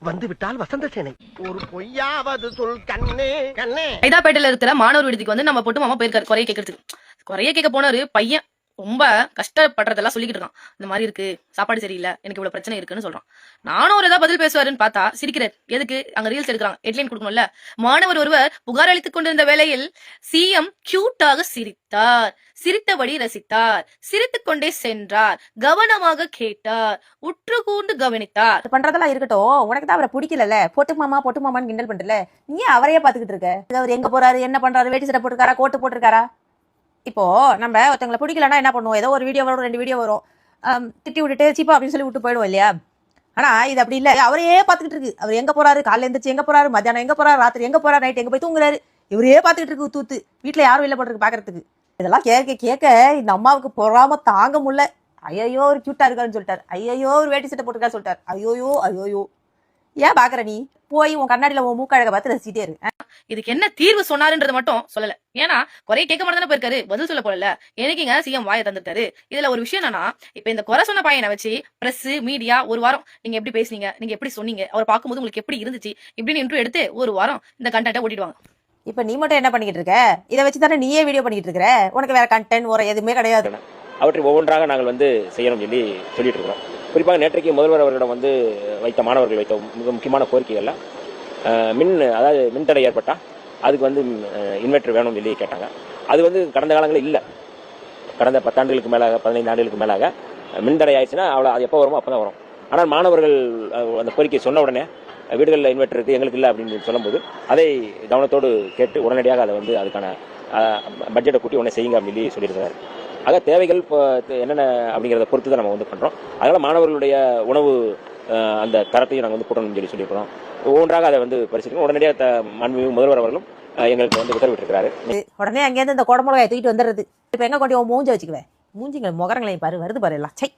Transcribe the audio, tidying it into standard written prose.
வந்து விட்டால் வசந்த சேனை ஒரு பொய்யாவது சொல் கண்ணே கண்ணே. ஐதாப்பேட்டையில இருக்கிற மாணவர் விடுதிக்கு வந்து நம்ம போட்டு மாமா போயிருக்காரு குறைய கேட்கறதுக்கு. குறைய கேட்க போனாரு பையன் ரொம்ப கஷ்டப்படுறதெல்லாம் சொல்லிக்கிட்டு இருக்கான். இந்த மாதிரி இருக்கு, சாப்பாடு சரியில்லை, எனக்கு இவ்வளவு பிரச்சனை இருக்குன்னு சொல்றான். நானும் ஒரு ஏதாவது பதில் பேசுவாருன்னு பார்த்தா சிரிக்கிறார். எதுக்கு? அங்க ரீல்ஸ் எடுக்கிறாங்க, ஹெட்லைன் கொடுக்கணும்ல. மாணவர் ஒருவர் புகார் அளித்துக் கொண்டிருந்த வேளையில் சிஎம் கியூட்டாக சிரித்தார், சிரித்தபடி ரசித்தார், சிரித்துக் கொண்டே சென்றார், கவனமாக கேட்டார், உற்று கூர்ந்து கவனித்தார். பண்றதெல்லாம் இருக்கட்டும், உனக்கு தான் அவரை பிடிக்கல, பொட்டு மாமான்னு கிண்டல் பண்றல, நீ அவரையே பாத்துக்கிட்டு இருக்க. அவர் எங்க போறாரு, என்ன பண்றாரு, வேட்டி சட்டை போட்டுருக்காரா, கோட்டு போட்டிருக்காரா? இப்போ நம்ம ஒருத்தவங்களை பிடிக்கலன்னா என்ன பண்ணுவோம், ஏதோ ஒரு வீடியோ வரும், 2 வீடியோ வரும், திட்டி விட்டுட்டு சீப்பா அப்படின்னு சொல்லி விட்டு போயிடுவோம் இல்லையா? ஆனா இது அப்படி இல்லை, அவரையே பார்த்துக்கிட்டு இருக்கு. அவர் எங்க போறாரு, காலையில எந்திரிச்சு எங்க போறாரு, மத்தியானம் எங்க போறாரு, ராத்திரி எங்க போறாரு, நைட் எங்க போய் தூங்குறாரு, இவரையே பார்த்துக்கிட்டு இருக்கு தூத்து. வீட்டுல யாரும் இல்லை போட்டுருக்கு பாக்குறதுக்கு. இதெல்லாம் கேட்க கேட்க இந்த அம்மாவுக்கு பொறாம தாங்க முடியல. ஐயோ ஒரு கியூட்டா இருக்காருன்னு சொல்லிட்டாரு, ஐயோ ஒரு வேட்டி சட்டை போட்டுருக்காரு சொல்லிட்டாரு. ஐயோ ஏன் பாக்குற நீ? போய் உன் கண்ணாடியில உன் மூக்கழக பார்த்து ரசிச்சிட்டே இரு. இதுக்கு என்ன தீர்வு சொன்னாருன்றது மட்டும் சொல்லல. ஏன்னா குறைய கேட்க மாட்டேன்னு போயிருக்காரு, பதில் சொல்ல போல. எனக்குங்க சிஎம் வாயை தந்துட்டாரு. இதுல ஒரு விஷயம் என்னன்னா, இப்ப இந்த குறை சொன்ன பையனை வச்சு பிரஸ் மீடியா ஒரு வாரம் நீங்க எப்படி பேசுனீங்க, நீங்க எப்படி சொன்னீங்க, அவரை பார்க்கும்போது உங்களுக்கு எப்படி இருந்துச்சு இப்படின்னு இன்டர்வியூ எடுத்து ஒரு வாரம் இந்த கண்டென்ட்டை ஓட்டிடுவாங்க. இப்ப நீ மட்டும் என்ன பண்ணிக்கிட்டு இருக்க? இதை வச்சு தானே நீயே வீடியோ பண்ணிக்கிட்டு இருக்கிற. உனக்கு வேற கண்டென்ட் ஒரு எதுவுமே கிடையாது. அவற்றை ஒவ்வொன்றாக நாங்கள் செய்யணும் சொல்லி சொல்லிட்டு இருக்கிறோம். குறிப்பாக நேற்றைக்கு முதல்வர் அவர்களிடம் வைத்த மாணவர்கள் வைத்த மிக முக்கியமான கோரிக்கைகள்ல அதாவது மின்தடை ஏற்பட்டா அதுக்கு இன்வெர்டர் வேணும்னு சொல்லி கேட்டாங்க. அது கடந்த காலங்களில் இல்லை. கடந்த 10 ஆண்டுகளுக்கு மேலாக 15 ஆண்டுகளுக்கு மேலாக மின்தடை ஆயிடுச்சுன்னா அவ்வளோ அது எப்போ வருமோ அப்போ தான் வரும். ஆனால் மாணவர்கள் அந்த கோரிக்கை சொன்ன உடனே வீடுகளில் இன்வெர்டர் இருக்குது எங்களுக்கு இல்லை அப்படின்னு சொல்லும்போது அதை கவனத்தோடு கேட்டு உடனடியாக அதை அதுக்கான பட்ஜெட்டை கூட்டி உடனே செய்யுங்க அப்படின்னு சொல்லியிருக்கிறாரு. ஆக தேவைகள் இப்போ என்னென்ன அப்படிங்கிறத பொறுத்து தான் நம்ம பண்ணுறோம். அதனால் மாணவர்களுடைய உணவு அந்த தரத்தையும் நாங்கள் கூட்டணும்னு சொல்லியிருக்கிறோம். ஒவ்வொன்றாக அதை பரிசீலிக்கணும். உடனடியாக மாண்புமிகு முதல்வர் அவர்களும் எங்களுக்கு உத்தரவிட்டிருக்கிறாரு. உடனே அங்கேயிருந்து இந்த குடமுளகாயை தூக்கிட்டு வந்துடுறது. இப்போ எங்கே கொண்டு மூஞ்ச வச்சுக்குவேன், மூஞ்சிங்க முகரங்களையும் பாரு, வருது பாரு எல்லாம். சை.